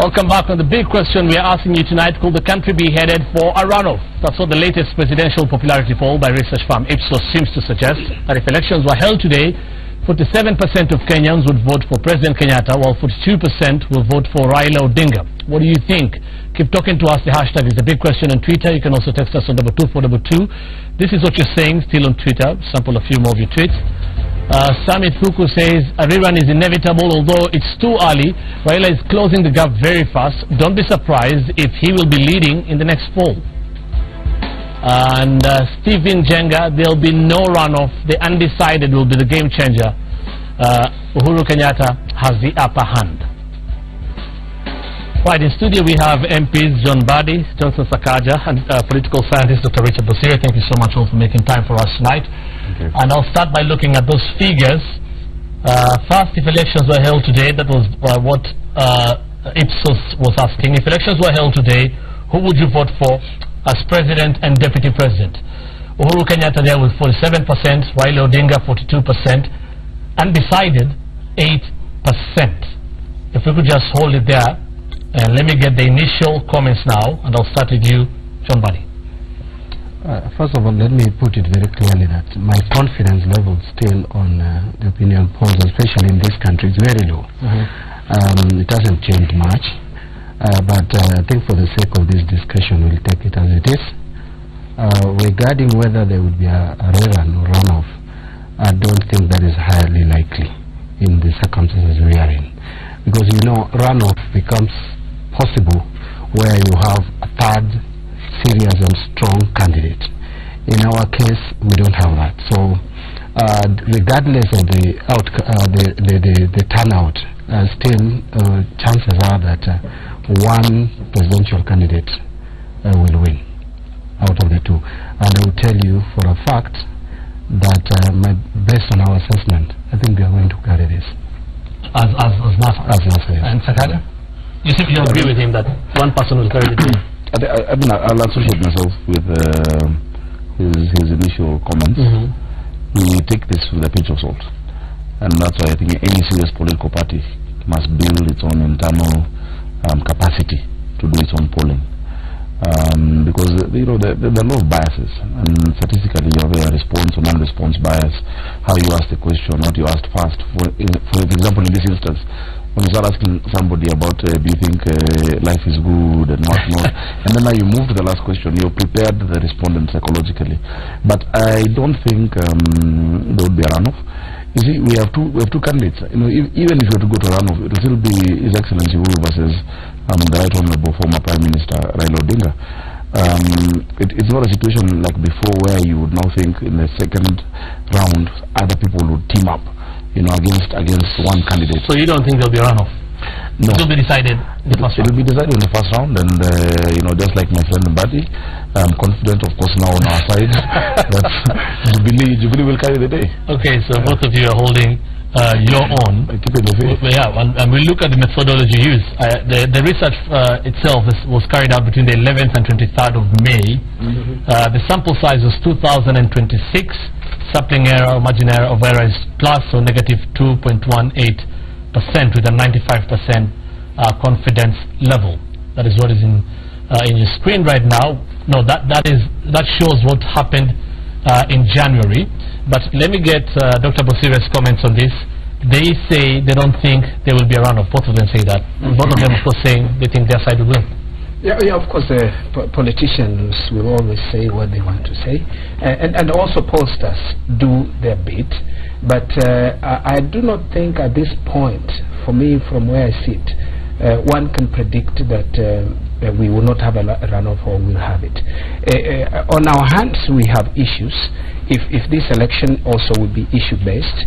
Welcome back. On the big question we are asking you tonight, could the country be headed for a runoff? That's what the latest presidential popularity poll by research firm Ipsos seems to suggest, that if elections were held today, 47% of Kenyans would vote for President Kenyatta, while 42% will vote for Raila Odinga. What do you think? Keep talking to us. The hashtag is the big question on Twitter. You can also text us on 22422. This is what you're saying still on Twitter. Sample a few more of your tweets. Samit Fuku says a rerun is inevitable, although it's too early. Raila is closing the gap very fast. Don't be surprised if he will be leading in the next poll. And Stephen Jenga, there'll be no runoff. The undecided will be the game changer. Uhuru Kenyatta has the upper hand. Right, in studio we have MPs John Badi, Johnson Sakaja, and political scientist Dr. Richard Bosire. Thank you so much all for making time for us tonight. And I'll start by looking at those figures. First, if elections were held today, that was what Ipsos was asking. If elections were held today, who would you vote for as president and deputy president? Uhuru Kenyatta there with 47%, Raila Odinga 42%, undecided 8%. If we could just hold it there, and let me get the initial comments now, and I'll start with you, John Badi. First of all, let me put it very clearly that my confidence level still on the opinion polls, especially in this country, is very low. It hasn't changed much, but I think for the sake of this discussion, we'll take it as it is. Regarding whether there would be a rerun or runoff, I don't think that is highly likely in the circumstances we are in. Because, you know, runoff becomes possible where you have a third serious and strong candidate. In our case, we don't have that. So, regardless of the turnout, still chances are that one presidential candidate will win out of the two. And I will tell you for a fact that based on our assessment, I think we are going to carry this. As NASA, yes. And Sakaja? You simply agree with him that one person will carry the team? I mean, I'll associate myself with his initial comments. We take this with a pinch of salt, and that's why I think any serious political party must build its own internal capacity to do its own polling, because you know there are a lot of biases, and statistically you have a response or non-response bias. How you ask the question, what you asked first. For example, in this instance, when you start asking somebody about do you think life is good and what not, and then now you move to the last question, you're prepared the respondent psychologically. But I don't think there would be a runoff. You see, we have two candidates. You know, even if you were to go to a runoff, it will still be His Excellency Uhuru versus the Right Honourable former Prime Minister Raila Odinga. It's not a situation like before where you would now think in the second round other people would team up, you know, against one candidate. So you don't think there'll be a runoff? No. It will be decided in the first round? It will be decided in the first round, and you know, just like my friend Mbadi, I'm confident, of course, now on our side that Jubilee will carry the day. Okay, so both of you are holding your own. I keep it the faith. Yeah, and we look at the methodology used. The research itself was carried out between the 11th and 23rd of May. The sample size was 2026. Sapling error, margin error of error is plus or negative 2.18% with a 95% confidence level. That is what is in your screen right now. No, that shows what happened in January. But let me get Dr. Bosire's comments on this. They say they don't think there will be a runoff. Both of them say that. Both of them, of course, saying they think their side will win. Yeah, of course, politicians will always say what they want to say, and also pollsters do their bit. But I do not think at this point, for me, from where I sit, one can predict that we will not have a runoff or we'll have it. On our hands, we have issues. If this election also would be issue-based,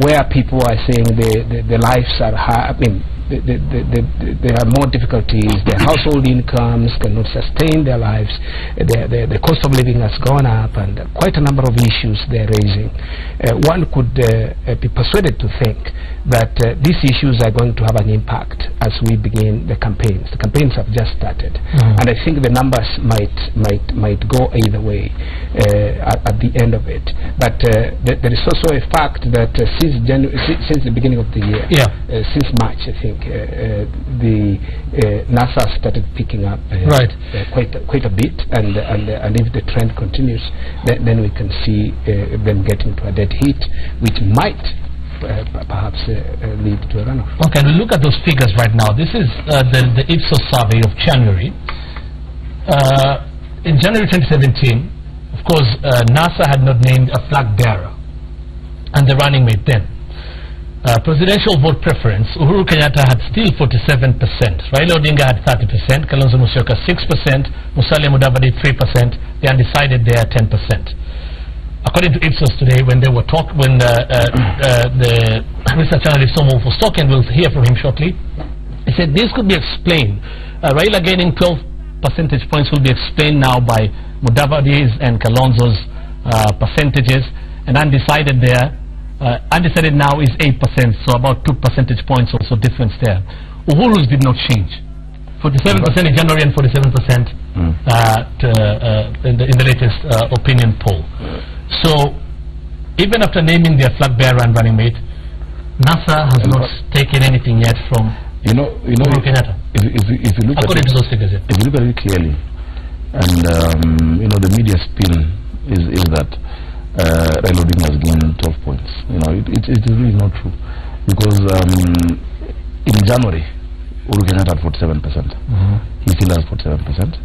where people are saying the lives are high, I mean, there are more difficulties, their household incomes cannot sustain their lives, the cost of living has gone up, and quite a number of issues they're raising. One could be persuaded to think that these issues are going to have an impact as we begin the campaigns. The campaigns have just started, and I think the numbers might go either way at the end of it. But there is also a fact that since the beginning of the year, since March, I think, the NASA started picking up quite a bit, and if the trend continues, then we can see them getting to a dead heat, which might perhaps lead to a runoff. Okay, we look at those figures right now. This is the Ipsos survey of January. In January 2017, of course, NASA had not named a flag bearer and the running mate then. Presidential vote preference, Uhuru Kenyatta had still 47%, Raila Odinga had 30%, Kalonzo Musyoka 6%, Musalia Mudavadi 3%, the undecided there 10%. According to Ipsos today, when they were the research analyst Somo was talking, we'll hear from him shortly. He said this could be explained. Raila gaining 12 percentage points will be explained now by Mudavadi's and Kalonzo's percentages, and undecided there. Undecided now is 8%, so about 2 percentage points also difference there. Uhuru's did not change. 47% in January and 47% in the latest opinion poll. So, even after naming their flag bearer and running mate, NASA has not taken anything yet from Uhuru Kenyatta. If you look according to those figures, if you look at it clearly, and the media spin is that Raila Odinga has gained 12 points. It is really not true, because in January, Uhuru Kenyatta had 47%. He still has 47%,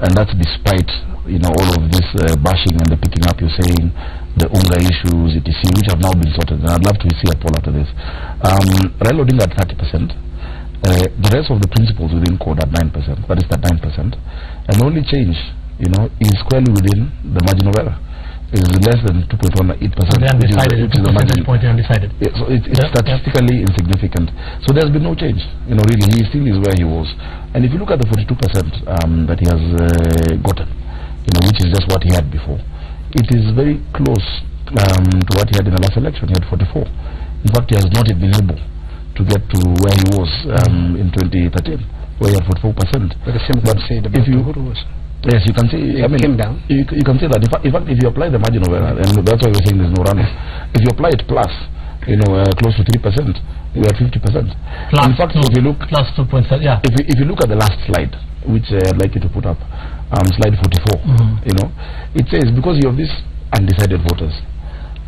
and that's despite all of this bashing and the picking up you're saying, the UNGA issues, etc., which have now been sorted. And I'd love to see a poll after this. Raila Odinga at 30%. The rest of the principals within code at 9%. That is that 9%. And the only change, is squarely within the margin of error. It is less than 2.18%. Which is the margin point undecided. So it's statistically insignificant. So there's been no change. Really, he still is where he was. And if you look at the 42% that he has gotten, which is just what he had before, it is very close to what he had in the last election. He had 44. In fact, he has not been able to get to where he was in 2013, where he had 44%. But the same thing said about Uhuru was. Yes, you can say. Came down. You can say that. In fact, if you apply the margin of error, and that's why we're saying there's no runoff. If you apply it plus, close to 3%, you are 50%. Plus in fact, if you look plus 2.7, yeah. If you look at the last slide, which I'd like you to put up, slide 44, it says because you have these undecided voters.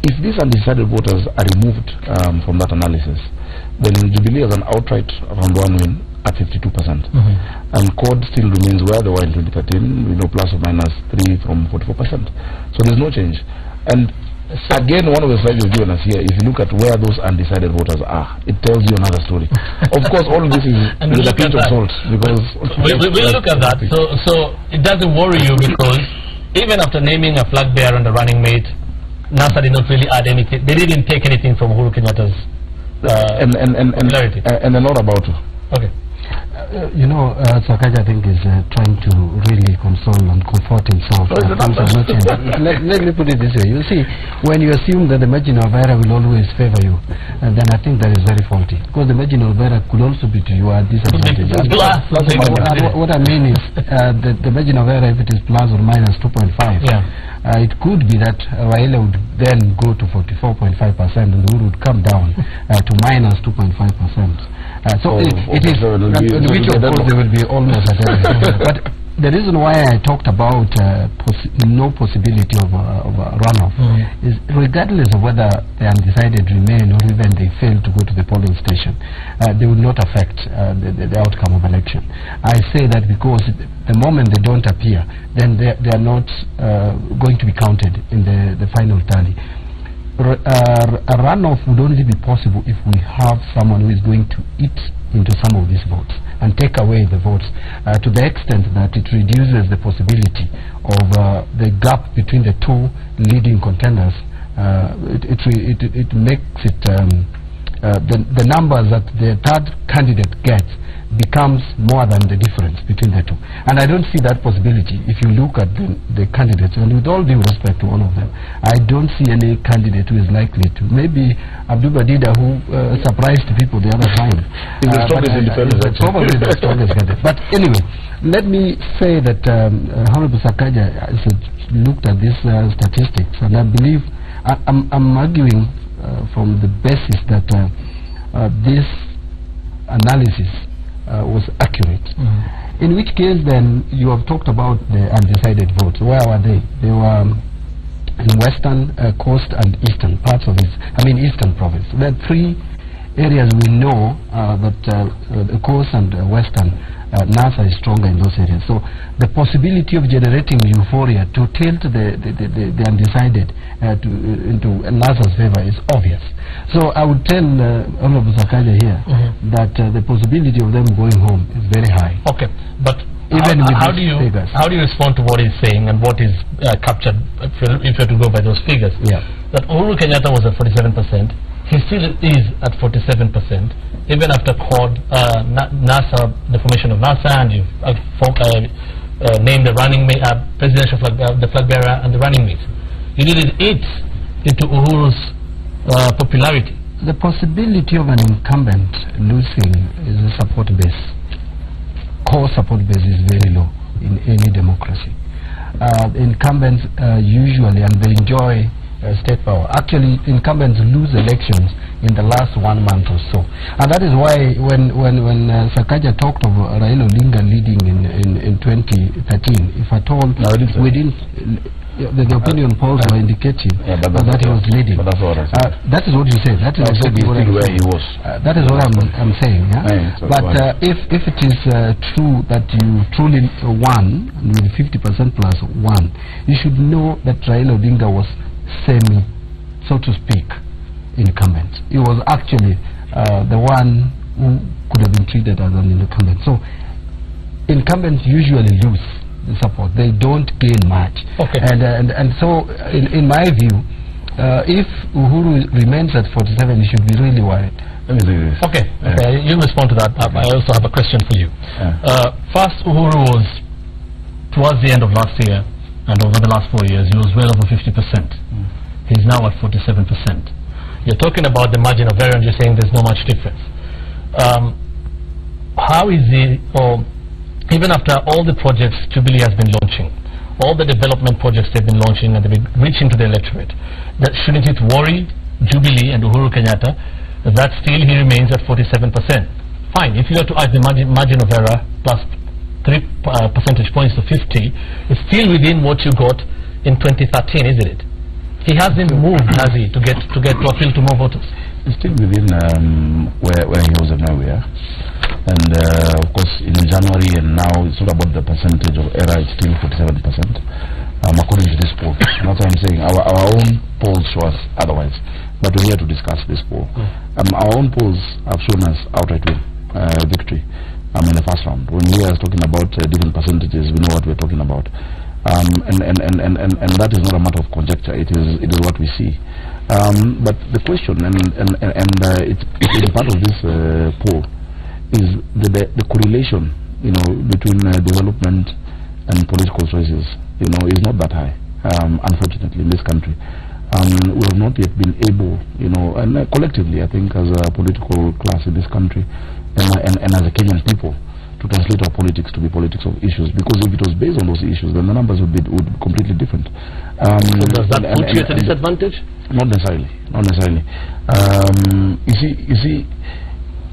If these undecided voters are removed from that analysis, then Jubilee has an outright round one win at 52%, and CORD still remains where they were in 2013, plus or minus 3 from 44%. So there's no change. And again, one of the slides you've given us here, if you look at where those undecided voters are, it tells you another story. Of course, all of this is with a pinch of salt, because we'll look at that. So it doesn't worry you, because even after naming a flag bearer and a running mate, NASA did not really add anything. They didn't take anything from Uhuru Kenyatta's popularity. And they're not about to. Okay. Sakaja, I think, is trying to really console and comfort himself. Let me put it this way. You see, when you assume that the margin of error will always favor you, then I think that is very faulty. Because the margin of error could also be to your disadvantage. What I mean is, the margin of error, if it is plus or minus 2.5, it could be that Raila would then go to 44.5% and Uhuru would come down to minus 2.5%. So it is, which of course there will be almost at everything. But the reason why I talked about no possibility of a runoff is, regardless of whether the undecided remain or even they fail to go to the polling station, they will not affect the outcome of election. I say that because the moment they don't appear, then they are not going to be counted in the final tally. A runoff would only be possible if we have someone who is going to eat into some of these votes and take away the votes to the extent that it reduces the possibility of the gap between the two leading contenders. It makes it the numbers that the third candidate gets becomes more than the difference between the two. And I don't see that possibility if you look at the candidates, and with all due respect to all of them, I don't see any candidate who is likely to. Maybe Abdul Badida, who surprised people the other time. Probably the strongest candidate. But anyway, let me say that Honorable Sakaja has looked at these statistics, and I believe I'm arguing from the basis that this analysis was accurate. In which case then you have talked about the undecided votes. Where were they? They were in western coast and eastern parts of eastern province. There are three areas we know that the coast and western NASA is stronger in those areas. So the possibility of generating euphoria to tilt the undecided into NASA's favor is obvious. So I would tell Honorable Sakaja here that the possibility of them going home is very high. Okay, but even how do you respond to what he's saying and what is captured if you have to go by those figures? Yeah. That Uhuru Kenyatta was at 47%. He still is at 47%, even after NASA, the formation of NASA, and you've named the running mate, presidential flag, the flag bearer, and the running mate. You needed 8 into Uhuru's popularity. The possibility of an incumbent losing is a support base. Core support base is very low in any democracy. Incumbents usually, and they enjoy state power. Actually, incumbents lose elections in the last 1 month or so, and that is why when Sakaja talked of Raila Odinga leading in 2013, if at all, we didn't. The opinion polls were indicating that he was leading. But that's what I said. That is what you said. That is exactly what where he was. That is what I'm saying. Yeah? But if it is true that you truly won with 50% plus 1, you should know that Raila Odinga was semi, so to speak, incumbent. He was actually the one who could have been treated as an incumbent. So incumbents usually lose the support. They don't gain much. Okay. And so in my view, if Uhuru remains at 47, he should be really worried. Let me say this. Okay. Okay. You respond to that. I also have a question for you. First, Uhuru was towards the end of last year, and over the last 4 years, he was well over 50%. He's now at 47%. You're talking about the margin of error, and you're saying there's no much difference. How is he, or even after all the projects Jubilee has been launching, all the development projects they've been launching and they've been reaching to the electorate, that shouldn't it worry Jubilee and Uhuru Kenyatta that still he remains at 47%? Fine, if you have to add the margin of error plus 3 percentage points to 50, it's still within what you got in 2013, isn't it? He hasn't moved, has he, to appeal to more voters? It's still within where he was nowhere. And of course, in January and now, it's not about the percentage of error, it's still 47%, according to this poll. And that's what I'm saying. Our own polls show us otherwise. But we're here to discuss this poll. Our own polls have shown us outright victory in the first round. When we are talking about different percentages, we know what we're talking about. And that is not a matter of conjecture, it is what we see. But the question, it's part of this poll, is the correlation, between development and political choices, is not that high, unfortunately, in this country. We have not yet been able, and collectively, I think, as a political class in this country, and as a Kenyan people, to translate our politics to be politics of issues. Because if it was based on those issues, then the numbers would be completely different. So does that put you at a disadvantage? Not necessarily. Not necessarily. You see,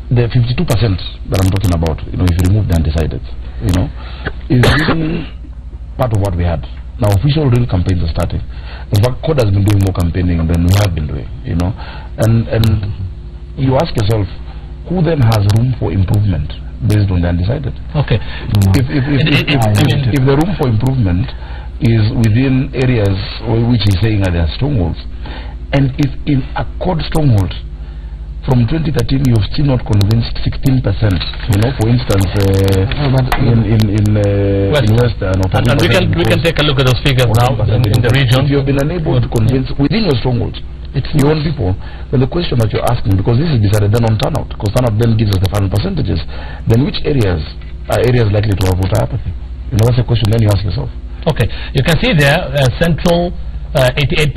the 52% that I'm talking about, if you remove the undecided, is really part of what we had. Now, official real campaigns are starting. In fact, CORD has been doing more campaigning than we have been doing, And you ask yourself, who then has room for improvement based on the undecided? Okay. If the room for improvement is within areas which he's saying are their strongholds, and if in a CORD stronghold, from 2013 you've still not convinced 16%, for instance, in Western. And we can take a look at those figures now in the region. If you've been unable to convince within your strongholds, It's your own people. But the question that you're asking, because this is decided then on turnout, because turnout then gives us the final percentages, then which areas are areas likely to have voter apathy? You know, that's a question then you ask yourself. Okay, you can see there, Central 88%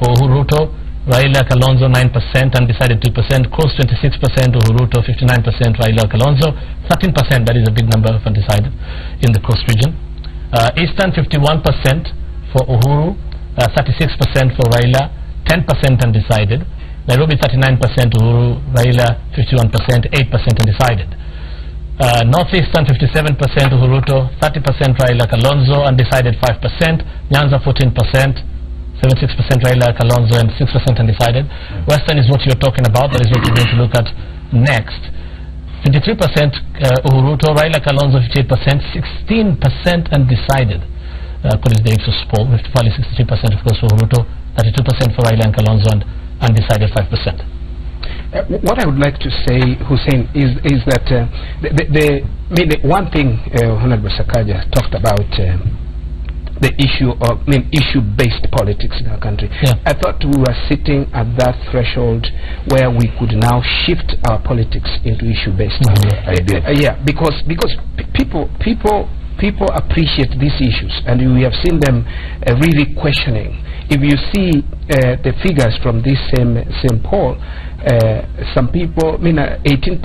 for Uhuruto, Raila Kalonzo 9%, undecided 2%, Coast 26%, Uhuruto 59%, Raila Kalonzo 13%, that is a big number of undecided in the Coast region. Eastern 51% for Uhuru, 36% for Raila, 10% undecided. Nairobi 39% Uhuru, Raila 51%, 8% undecided. Northeastern 57% Uhuruto, 30% Raila Kalonzo, undecided 5%. Nyanza 14%, 76% Raila Kalonzo and 6% undecided. Western is what you're talking about, that is what we're going to look at next. 53% Uhuruto, Raila Kalonzo 58%, 16% undecided. According to the Ipsos poll, 63% of course for Uhuruto, 32% for Raila and Kalonzo, and undecided 5%. What I would like to say, Hussein, is that the one thing Honorable Sakaja talked about, the issue of issue-based politics in our country. Yeah. I thought we were sitting at that threshold where we could now shift our politics into issue-based. Yeah, because people appreciate these issues, and we have seen them really questioning. If you see the figures from this same poll, some people, 18%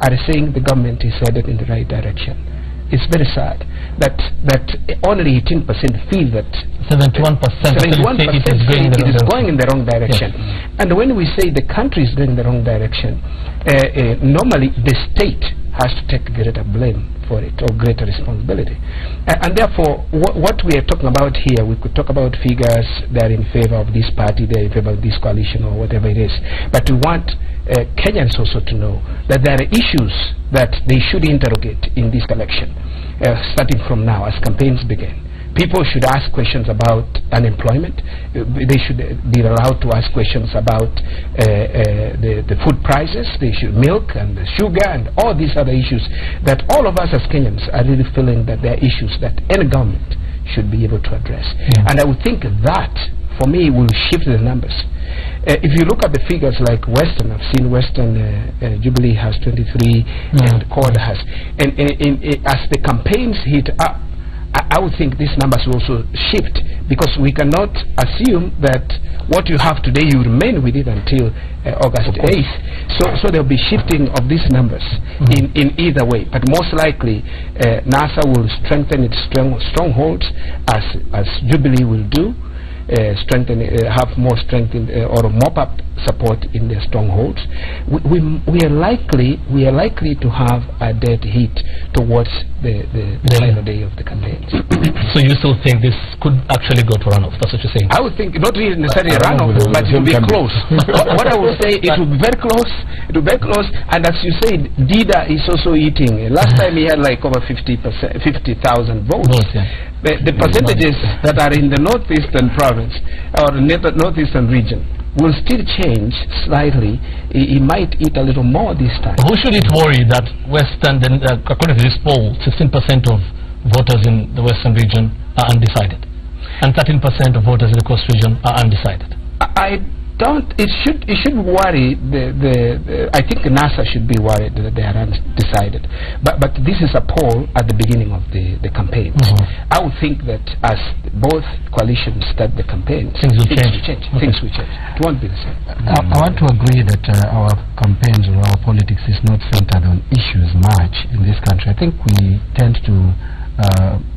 are saying the government is headed in the right direction. It's very sad that only 18% feel that 71% it is going in the wrong direction. Yes. And when we say the country is going in the wrong direction, normally the state has to take greater blame for it, or greater responsibility. And therefore, what we are talking about here, we could talk about figures that are in favor of this party, they're in favor of this coalition, or whatever it is. But we want Kenyans also to know that there are issues that they should interrogate in this election, starting from now as campaigns begin. People should ask questions about unemployment. They should be allowed to ask questions about the food prices. They should milk and the sugar and all these other issues that all of us as Kenyans are really feeling that there are issues that any government should be able to address. And I would think that, for me, will shift the numbers. If you look at the figures like Western, I've seen Western, Jubilee has 23 and CORD has. And as the campaigns heat up, I would think these numbers will also shift, because we cannot assume that what you have today you remain with it until August 8th. So there will be shifting of these numbers in either way. But most likely NASA will strengthen its strongholds as Jubilee will do. Have more strength or mop up support in their strongholds. We are likely to have a dead heat towards the final day of the campaigns. So you still think this could actually go to runoff? That's what you're saying? I would think not really necessarily a runoff, but it will be close. What I would say, it will be very close. It will be very close. And as you said, Dida is also eating. Last time he had like over 50,000 votes. The percentages that are in the northeastern province or northeastern region will still change slightly. He might eat a little more this time. Who should it worry that Western, according to this poll, 16% of voters in the Western region are undecided, and 13% of voters in the Coast region are undecided? I don't. It should worry. I think NASA should be worried that they are undecided. But this is a poll at the beginning of the campaigns. I would think that as both coalitions start the campaigns, things will change. Things will change. It won't be the same. I want to agree that our campaigns or our politics is not centered on issues much in this country. I think we tend to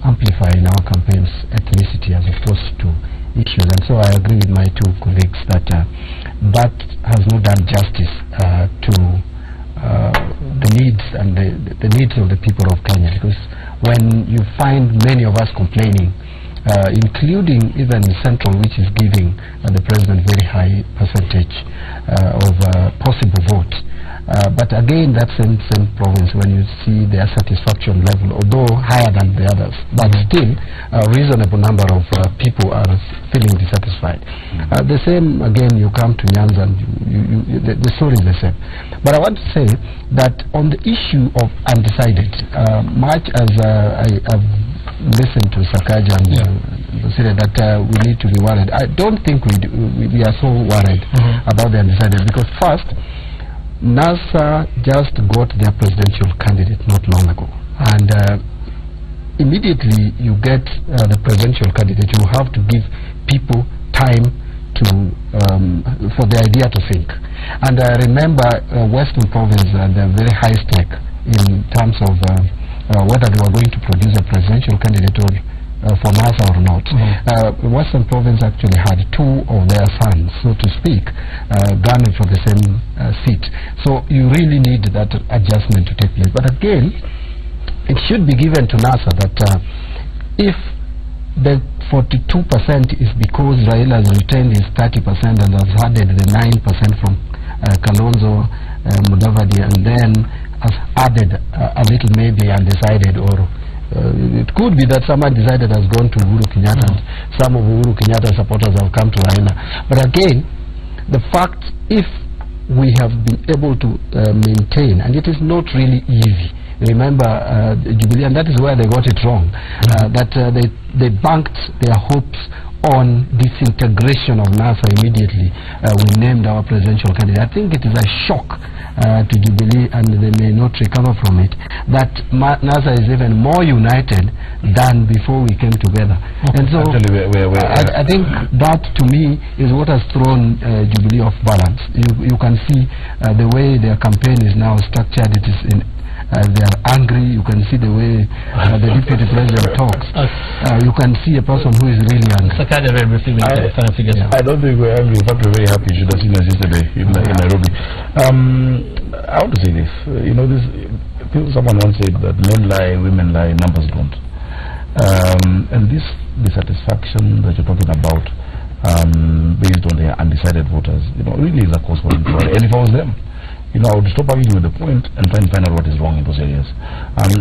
amplify in our campaigns ethnicity as opposed to issues, and so I agree with my two colleagues that that has not done justice to the needs and the needs of the people of Kenya. Because when you find many of us complaining, including even Central, which is giving the president very high percentage of possible votes, but again, that same province, when you see their satisfaction level, although higher than the others, but still a reasonable number of people are feeling dissatisfied. The same, again, you come to Nyanza and the story is the same. But I want to say that on the issue of undecided, much as I have listened to Sakaja and said that we need to be worried. I don't think we are so worried about the undecided, because first, NASA just got their presidential candidate not long ago, and immediately you get the presidential candidate, you have to give people time to for the idea to think. And I remember Western Province had a very high stake in terms of whether they were going to produce a presidential candidate for NASA or not. Western Province actually had two of their sons, so to speak, gunning for the same seat. So you really need that adjustment to take place. But again, it should be given to NASA that if the 42% is because Raila has retained his 30% and has added the 9% from Kalonzo Mudavadi, and then has added a little maybe undecided, or it could be that someone decided has gone to Uhuru Kenyatta, and some of Uhuru Kenyatta supporters have come to Raila. But again, the fact, if we have been able to maintain, and it is not really easy. Remember Jubilee, and that is where they got it wrong, that they banked their hopes on disintegration of NASA immediately. We named our presidential candidate. I think it is a shock to Jubilee, and they may not recover from it, that NASA is even more united than before we came together. And so I think that, to me, is what has thrown Jubilee off balance. You can see the way their campaign is now structured. It is in they are angry. You can see the way the deputy president talks. You can see a person who is really angry. I don't think we're angry. In fact, we're very happy. You should have seen us yesterday in Nairobi. I want to say this. You know, someone once said that men lie, women lie, numbers don't. And this dissatisfaction that you're talking about, based on the undecided voters, you know, really is a cause for inquiry. And if I was them, you know, I would stop arguing with the point and try and find out what is wrong in those areas.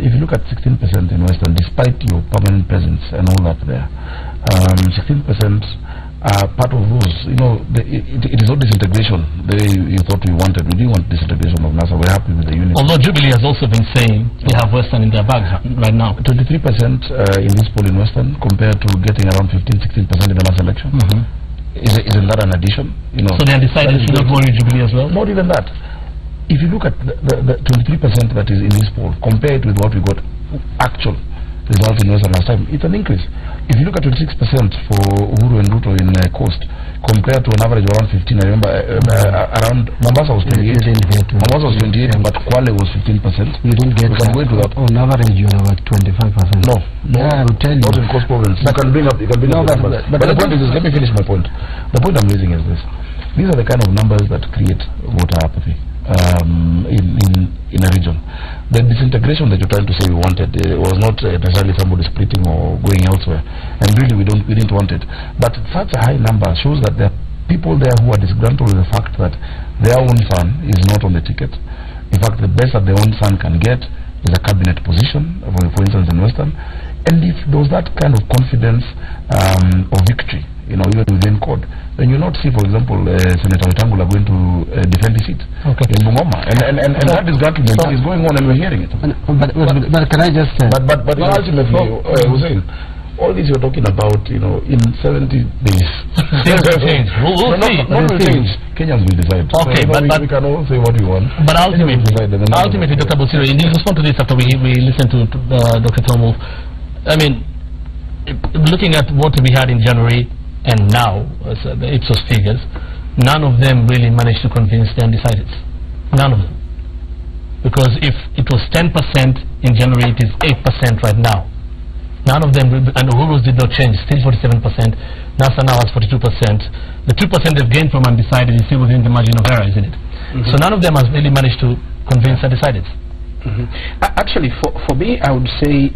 If you look at 16% in Western, despite your permanent presence and all that there, 16% are part of those. You know, it is not disintegration the way you thought we wanted. We didn't want disintegration of NASA. We're happy with the unit. Although Jubilee has also been saying they have Western in their bag right now. 23% in this poll in Western, compared to getting around 15-16% in the last election. Isn't that an addition? You know, so they decided to not worry Jubilee as well? Not even that. If you look at the 23% that is in this poll, compared with what we got actual results in Western last time, it's an increase. If you look at 26% for Uhuru and Ruto in Coast, compared to an average of around 15, I remember around Mombasa was 28. Mombasa was 28, but Kwale was 15%. You didn't get that. On average, you are about 25%. No. Yeah, I will tell you. Not in Coast Province. You can bring up the numbers. But the point is this, let me finish my point. The point I'm raising is this. These are the kind of numbers that create voter apathy. In a region. The disintegration that you're trying to say we wanted was not necessarily somebody splitting or going elsewhere, and really we didn't want it. But such a high number shows that there are people there who are disgruntled with the fact that their own son is not on the ticket. In fact, the best that their own son can get is a cabinet position, for instance in Western. And if there was that kind of confidence of victory, you know, even within code, then you not see, for example, Senator Wetangula going to defend his seat in Bungoma, and that disgruntlement is going on, and we're hearing it. But can I just but ultimately, Hussein, all this you're talking about, you know, in 70 days, things will change. We'll see. Not will change. Kenyans will decide. Okay, so, but we can all say what we want. But ultimately, Dr. Busiro, in response to this, after we listened to Dr. Tomo, I mean, looking at what we had in January and now, the Ipsos figures, none of them really managed to convince the undecideds. None of them. Because if it was 10% in January, it is 8% right now. None of them, and Uhuru's did not change, still 47%. NASA now has 42%. The 2% they've gained from undecided is still within the margin of error, isn't it? So none of them has really managed to convince undecideds. Actually, for me, I would say,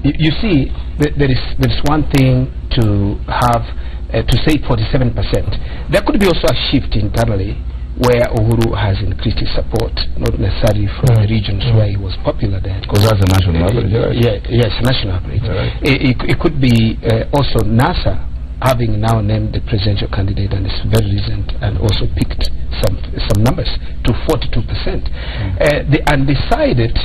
you see, there is one thing to have to say 47%. There could be also a shift internally where Uhuru has increased his support, not necessarily from the regions where he was popular then. Because that's a national average, right? Yes, national average. Right. It could be also NASA having now named the presidential candidate, and it's very recent, and also picked some numbers to 42%. The undecided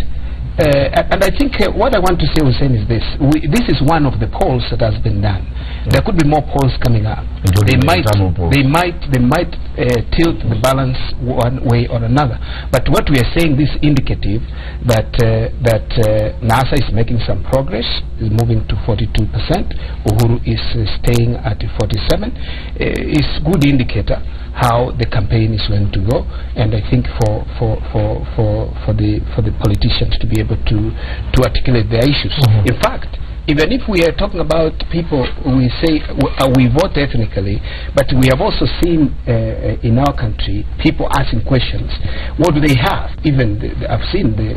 And I think what I want to say, Hussein, is this. This is one of the polls that has been done. There could be more polls coming up. They might tilt the balance one way or another. But what we are saying, this indicative that NASA is making some progress, is moving to 42%. Uhuru is staying at 47%. Is good indicator how the campaign is going to go, and I think for the politicians to be able to articulate their issues. In fact, even if we are talking about people, we say we vote ethnically, but we have also seen in our country people asking questions. What do they have? Even I've seen the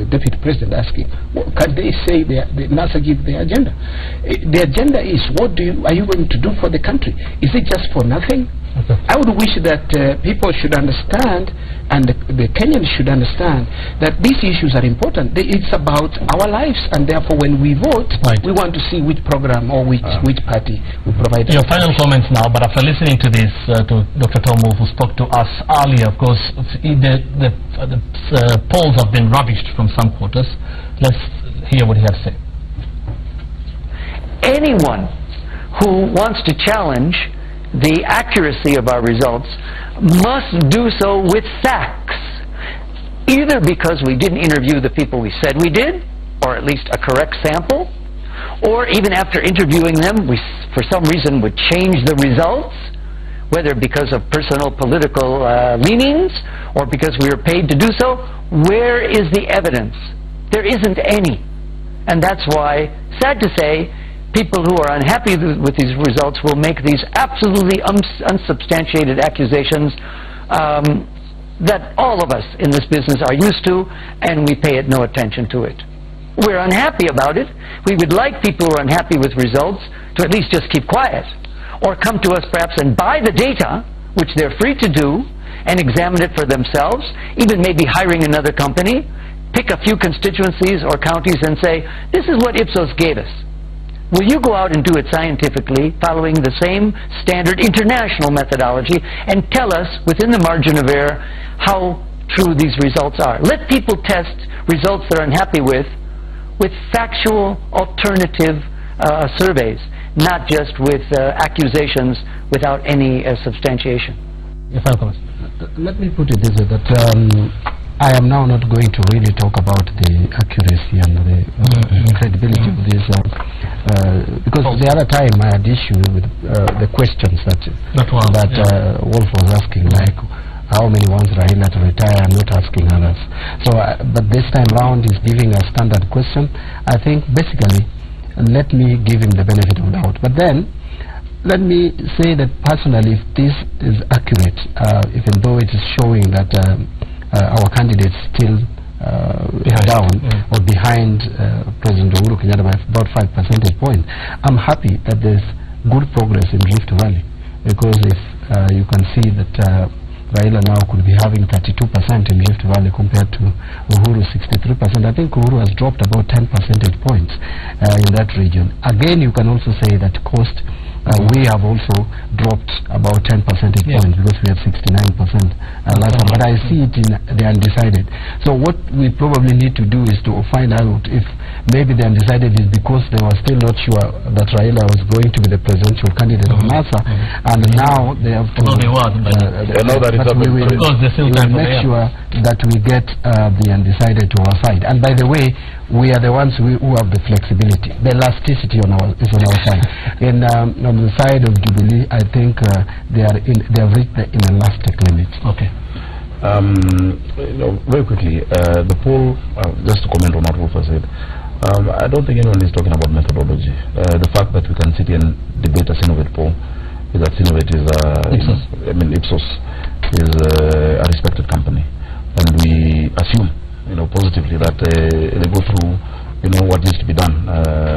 deputy president asking, can they say NASA give the agenda? The agenda is, what are you going to do for the country? Is it just for nothing? I would wish that people should understand, and the Kenyans should understand, that these issues are important. It's about our lives, and therefore when we vote, we want to see which program or which party will provide. Your final comments now, but after listening to this, to Dr. Tomu, who spoke to us earlier, of course, the polls have been rubbished from some quarters. Let's hear what he has to say. Anyone who wants to challenge the accuracy of our results must do so with facts, either because we didn't interview the people we said we did, or at least a correct sample, or even after interviewing them, we for some reason would change the results, whether because of personal political leanings or because we were paid to do so. Where is the evidence? There isn't any. And that's why, sad to say, people who are unhappy with these results will make these absolutely unsubstantiated accusations that all of us in this business are used to, and we pay it no attention to it. We're unhappy about it. We would like people who are unhappy with results to at least just keep quiet, or come to us perhaps and buy the data, which they're free to do, and examine it for themselves, even maybe hiring another company, pick a few constituencies or counties and say, this is what Ipsos gave us. Will you go out and do it scientifically, following the same standard international methodology, and tell us, within the margin of error, how true these results are? Let people test results they're unhappy with factual alternative surveys, not just with accusations without any substantiation. Your final comments. Let me put it this way, that I am now not going to really talk about the accuracy and the credibility of this, because the other time I had issue with the questions that Wolf was asking, like how many wants Raila to retire. I'm not asking others. So, but this time round he's giving a standard question. I think basically, let me give him the benefit of the doubt. But then, let me say that personally, if this is accurate, even though it is showing that our candidates still down or behind President Uhuru Kenyatta by about 5 percentage points, I'm happy that there's good progress in Rift Valley, because if you can see that Raila now could be having 32% in Rift Valley compared to Uhuru 63%. I think Uhuru has dropped about 10 percentage points in that region. Again, you can also say that cost, we have also dropped about 10 percentage points, because we have 69% last time. But I see it in the undecided. So what we probably need to do is to find out if maybe the undecided is because they were still not sure that Raila was going to be the presidential candidate of NASA, and now they have to. We will make sure that we get the undecided to our side. And by the way, we are the ones who have the flexibility. The elasticity is on our side. On the side of Jubilee, I think they have reached the inelastic limit. Okay. Very quickly, the poll, just to comment on what Wolf said, I don't think anyone is talking about methodology. The fact that we can sit and debate a Synovate poll is that Synovate is, Ipsos is a respected company, and we assume, positively that they go through, what needs to be done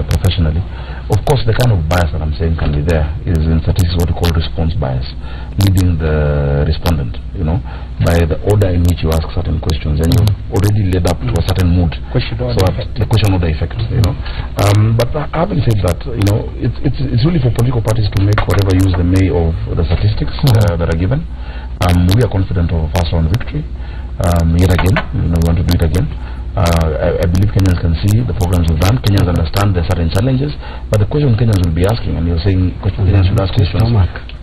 professionally. Of course, the kind of bias that I'm saying can be there is in statistics what we call response bias, leading the respondent, by the order in which you ask certain questions, and you've already led up to a certain mood. The question order effect, But having said that, it's really for political parties to make whatever use they may of the statistics that are given. We are confident of a first round victory. yet again. We want to do it again. I believe Kenyans can see the programs we've done. Kenyans understand there are certain challenges, but the question Kenyans will be asking, and you're saying Kenyans should ask questions,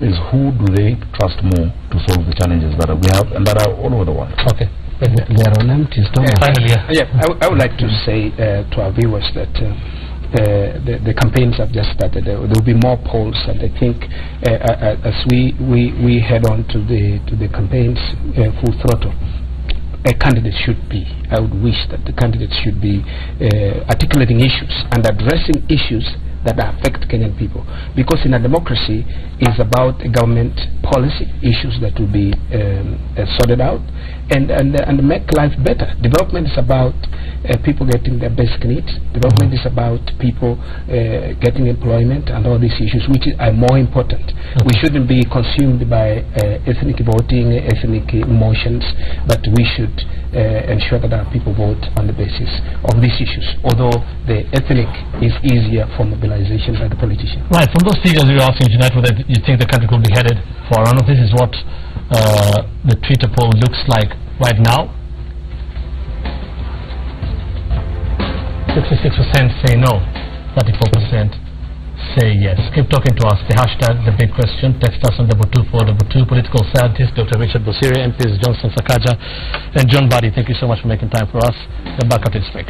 is who do they trust more to solve the challenges that we have and that are all over the world? Okay. They are on empty stomach. Finally, I would like to say to our viewers that the campaigns have just started. There will be more polls, and I think as we head on to the campaigns full throttle, a candidate should be, I would wish that the candidate should be articulating issues and addressing issues that affect Kenyan people, because in a democracy is about government policy issues that will be sorted out and make life better. Development is about people getting their basic needs. Development is about people getting employment and all these issues, which are more important. We shouldn't be consumed by ethnic voting, ethnic emotions, but we should ensure that our people vote on the basis of these issues, although the ethnic is easier for mobilization by the politician. Right, from those figures we were asking tonight whether you think the country could be headed for a runoff. This is what the Twitter poll looks like right now. 66% say no, 34% say yes. Keep talking to us. The hashtag, the big question. Text us on 22422. Political scientist Dr. Richard Bosiri, MPs Johnson Sakaja and John Buddy. Thank you so much for making time for us. We're back after this break.